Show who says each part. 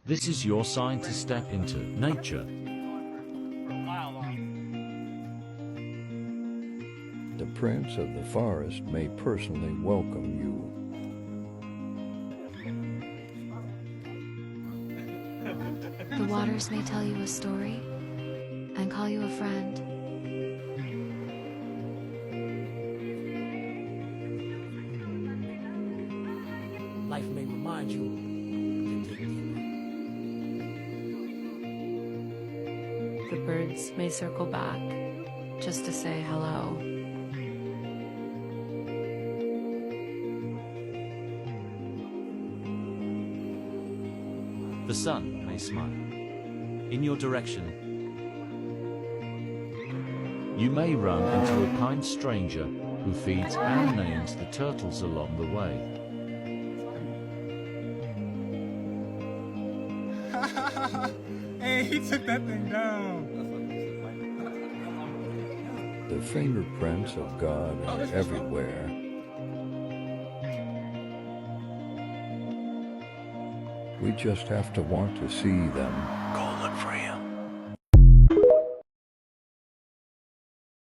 Speaker 1: This is your sign to step into nature.
Speaker 2: The Prince of the Forest may personally welcome you.
Speaker 3: The waters may tell you a story and call you a friend.
Speaker 4: Life may remind you to dig deeper.
Speaker 3: The birds may circle back just to say hello.
Speaker 1: The sun may smile in your direction. You may run into a kind stranger who feeds and names the turtles along the way.
Speaker 5: Hey, he took that thing down.
Speaker 2: The fingerprints of God are everywhere. We just have to want to see them.